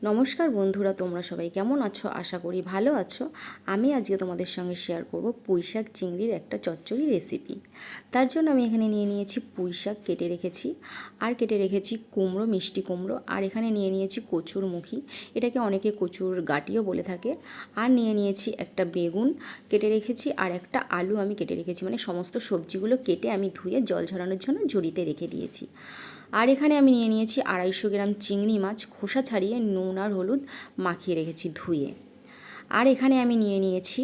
নমস্কার বন্ধুরা, তোমরা সবাই কেমন আছো? আশা করি ভালো আছো। আমি আজকে তোমাদের সঙ্গে শেয়ার করব পুঁইশাক চিংড়ির একটা চচ্চড়ি রেসিপি। তার জন্য আমি এখানে নিয়ে নিয়েছি পুঁইশাক কেটে রেখেছি, আর কেটে রেখেছি কুমড়ো, মিষ্টি কুমড়ো, আর এখানে নিয়ে নিয়েছি কচুর মুখী, এটাকে অনেকে কচুর গাঁটিও বলে থাকে। আর নিয়ে নিয়েছি একটা বেগুন কেটে রেখেছি, আর একটা আলু আমি কেটে রেখেছি, মানে সমস্ত সবজিগুলো কেটে আমি ধুয়ে জল ঝরানোর জন্য ঝুড়িতে রেখে দিয়েছি। আর এখানে আমি নিয়ে নিয়েছি 250 গ্রাম চিংড়ি মাছ, খোসা ছাড়িয়ে নুন আর হলুদ মাখিয়ে রেখেছি ধুয়ে। আর এখানে আমি নিয়ে নিয়েছি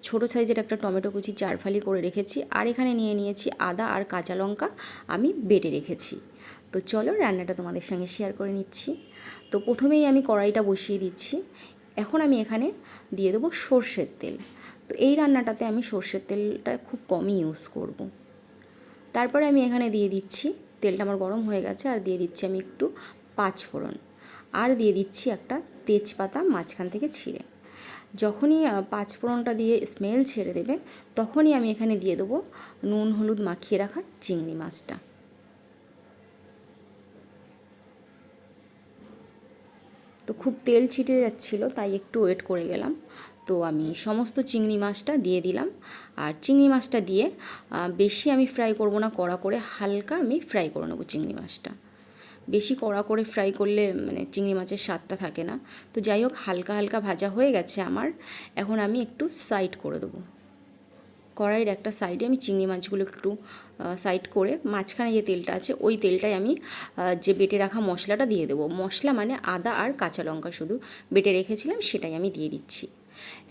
ছোটো সাইজের একটা টমেটো কুচি 4 ফালি করে রেখেছি। আর এখানে নিয়ে নিয়েছি আদা আর কাঁচা লঙ্কা আমি বেটে রেখেছি। তো চলো রান্নাটা তোমাদের সঙ্গে শেয়ার করে নিচ্ছি। তো প্রথমেই আমি কড়াইটা বসিয়ে দিচ্ছি। এখন আমি এখানে দিয়ে দেবো সর্ষের তেল। তো এই রান্নাটাতে আমি সর্ষের তেলটা খুব কমই ইউজ করব। তারপরে আমি এখানে দিয়ে দিচ্ছি, তেলটা আমার গরম হয়ে গেছে, আর দিয়ে দিচ্ছি আমি একটু 5 ফোড়ন, আর দিয়ে দিচ্ছি একটা তেজপাতা মাঝখান থেকে ছিঁড়ে। যখনই 5 ফোড়নটা দিয়ে স্মেল ছেড়ে দেবে, তখনই আমি এখানে দিয়ে দেবো নুন হলুদ মাখিয়ে রাখা চিংড়ি মাছটা। তো খুব তেল ছিটে যাচ্ছিলো, তাই একটু ওয়েট করে গেলাম। তো আমি সমস্ত চিংড়ি মাছটা দিয়ে দিলাম। আর চিংড়ি মাছটা দিয়ে বেশি আমি ফ্রাই করব না, কড়া করে হালকা আমি ফ্রাই করে নেবো চিংড়ি মাছটা। বেশি কড়া করে ফ্রাই করলে মানে চিংড়ি মাছের স্বাদটা থাকে না। তো যাই হোক, হালকা হালকা ভাজা হয়ে গেছে আমার। এখন আমি একটু সাইড করে দেবো। কড়াইয়ের একটা সাইডে আমি চিংড়ি মাছগুলো একটু সাইড করে মাঝখানে যে তেলটা আছে ওই তেলটাই আমি যে বেটে রাখা মশলাটা দিয়ে দেবো। মশলা মানে আদা আর কাঁচা লঙ্কা শুধু বেটে রেখেছিলাম, সেটাই আমি দিয়ে দিচ্ছি।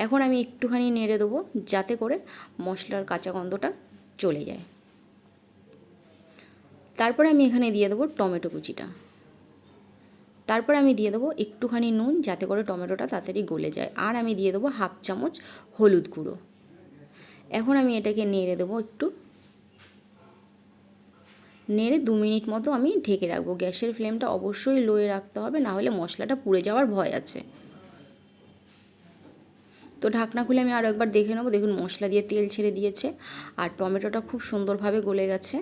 এখন আমি একটুখানি নেড়ে দেবো যাতে করে মশলার কাঁচা গন্ধটা চলে যায়। তারপরে আমি এখানে দিয়ে দেবো টমেটো কুচিটা। তারপরে আমি দিয়ে দেবো একটুখানি নুন যাতে করে টমেটোটা তাড়াতাড়ি গলে যায়। আর আমি দিয়ে দেবো 1/2 চামচ হলুদ গুঁড়ো। এখন আমি এটাকে নেড়ে দেবো একটু, নেড়ে 2 মিনিট মতো আমি ঢেকে রাখবো। গ্যাসের ফ্লেমটা অবশ্যই লোয়ে রাখতে হবে, না হলে মশলাটা পুড়ে যাওয়ার ভয় আছে। তো ঢাকনা খুলে আমি আরও একবার দেখে নেবো। দেখুন মশলা দিয়ে তেল ছেড়ে দিয়েছে, আর টমেটোটা খুব সুন্দরভাবে গলে গেছে।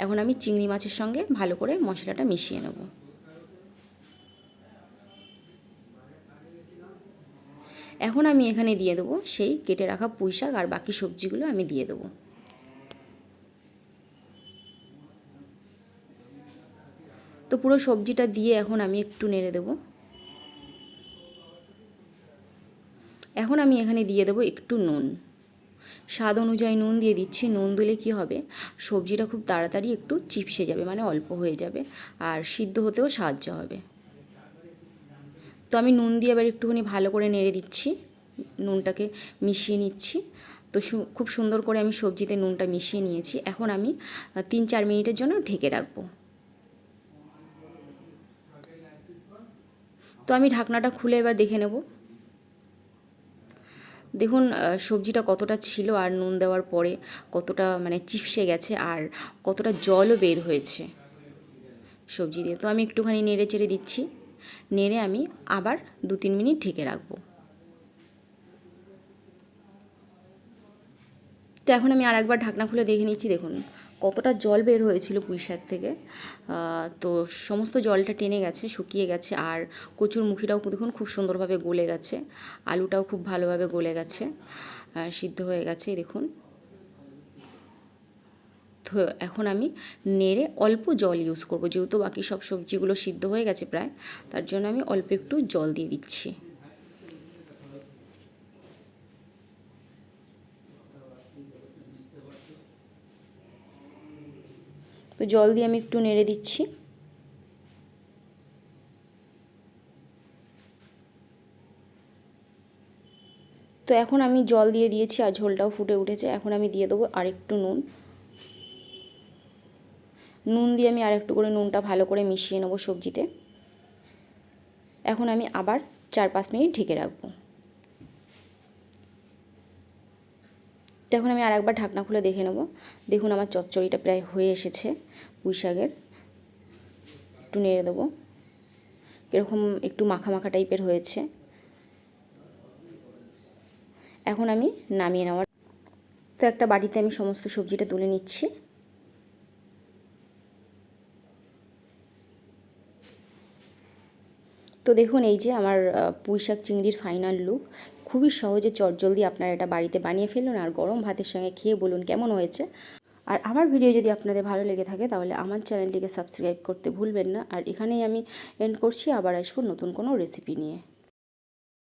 এখন আমি চিংড়ি মাছের সঙ্গে ভালো করে মশলাটা মিশিয়ে নেব। এখন আমি এখানে দিয়ে দেবো সেই কেটে রাখা পুঁইশাক, আর বাকি সবজিগুলো আমি দিয়ে দেবো। তো পুরো সবজিটা দিয়ে এখন আমি একটু নেড়ে দেবো। এখন আমি এখানে দিয়ে দেবো একটু নুন, স্বাদ অনুযায়ী নুন দিয়ে দিচ্ছি। নুন দিলে কী হবে, সবজিটা খুব তাড়াতাড়ি একটু চিপসে যাবে, মানে অল্প হয়ে যাবে, আর সিদ্ধ হতেও সাহায্য হবে। তো আমি নুন দিয়ে এবার একটুখানি ভালো করে নেড়ে দিচ্ছি, নুনটাকে মিশিয়ে নিচ্ছি। তো খুব সুন্দর করে আমি সবজিতে নুনটা মিশিয়ে নিয়েছি। এখন আমি 3-4 মিনিটের জন্য ঢেকে রাখবো। তো আমি ঢাকনাটা খুলে এবার দেখে নেব। দেখুন সবজিটা কতটা ছিল, আর নুন দেওয়ার পরে কতটা মানে চিপসে গেছে, আর কতটা জলও বের হয়েছে সবজি দিয়ে। তো আমি একটুখানি নেড়ে চেড়ে দিচ্ছি, নেড়ে আমি আবার 2-3 মিনিট ঢেকে রাখবো। তো এখন আমি আর একবার ঢাকনা খুলে দেখে নিচ্ছি। দেখুন কতটা জল বের হয়েছিল পুঁইশাক থেকে। তো সমস্ত জলটা টেনে গেছে, শুকিয়ে গেছে। আর কচুর মুখিটাও দেখুন খুব সুন্দরভাবে গলে গেছে, আলুটাও খুব ভালোভাবে গলে গেছে, সিদ্ধ হয়ে গেছে দেখুন। তো এখন আমি নেড়ে অল্প জল ইউজ করব, যেহেতু বাকি সব সবজিগুলো সিদ্ধ হয়ে গেছে প্রায়, তার জন্য আমি অল্প একটু জল দিয়ে দিচ্ছি। তো জল দিয়ে আমি একটু নেড়ে দিচ্ছি। তো এখন আমি জল দিয়ে দিয়েছি, আর ঝোলটাও ফুটে উঠেছে। এখন আমি দিয়ে দেবো আরেকটু নুন। নুন দিয়ে আমি আরেকটু করে নুনটা ভালো করে মিশিয়ে নেবো সবজিতে। এখন আমি আবার 4-5 মিনিট ঢেকে রাখবো। তো এখন আমি আরেকবার ঢাকনা খুলে দেখে নেব। দেখুন আমার চচ্চড়িটা প্রায় হয়ে এসেছে পুঁইশাকের। একটু নেড়ে দেবো, এরকম একটু মাখা মাখা টাইপের হয়েছে। এখন আমি নামিয়ে নেওয়ার, তো একটা বাটিতে আমি সমস্ত সবজিটা তুলে নিচ্ছি। তো দেখুন এই যে আমার পুঁইশাক চিংড়ির ফাইনাল লুক। খুবই সহজে চটজলদি আপনারা এটা বাড়িতে বানিয়ে ফেলুন আর গরম ভাতের সঙ্গে খেয়ে বলুন কেমন হয়েছে। আর আমার ভিডিও যদি আপনাদের ভালো লেগে থাকে তাহলে আমার চ্যানেলটিকে সাবস্ক্রাইব করতে ভুলবেন না। আর এখানেই আমি এন্ড করছি, আবার আসবো নতুন কোনো রেসিপি নিয়ে।